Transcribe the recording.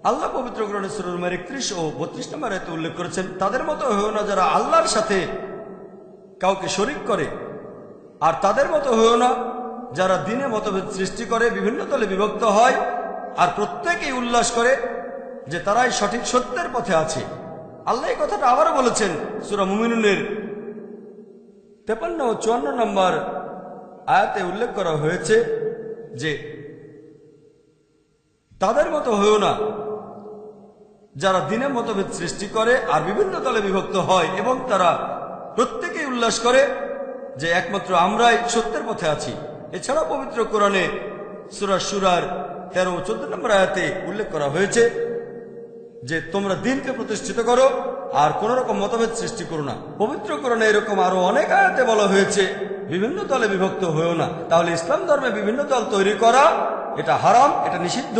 আল্লাহ পবিত্র কোরআনে সূরা নূর 31 ও 32 নম্বর আয়াতে উল্লেখ করেছেন, তাদের মতো হয়েও না যারা আল্লাহর সাথে কাউকে শরীক করে, আর তাদের মতো হয়েও না যারা দ্বীনে মতভেদ সৃষ্টি করে, বিভিন্ন দলে বিভক্ত হয়, আর প্রত্যেকেই উল্লাস করে যে তারাই সঠিক সত্যের পথে আছে। আল্লাহ এই কথাটা আবারও বলেছেন সূরা মুমিনুনের 53 ও 54 নম্বর আয়াতে উল্লেখ করা হয়েছে যে তাদের মতো হয়েও না যারা দ্বীনে মতভেদ সৃষ্টি করে আর বিভিন্ন দলে বিভক্ত হয়, এবং তারা প্রত্যেকেই উল্লাস করে যে একমাত্র আমরাই সত্যের পথে আছি। এছাড়া পবিত্র কোরআনে সূরা শুরার 13 ও 14 নম্বর আয়াতে উল্লেখ করা হয়েছে যে তোমরা দ্বীনকে প্রতিষ্ঠিত করো আর কোন রকম মতভেদ সৃষ্টি করো না। পবিত্র কোরআনে এরকম আরো অনেক আয়াতে বলা হয়েছে বিভিন্ন দলে বিভক্ত হয়েও না। তাহলে ইসলাম ধর্মে বিভিন্ন দল তৈরি করা এটা হারাম, এটা নিষিদ্ধ।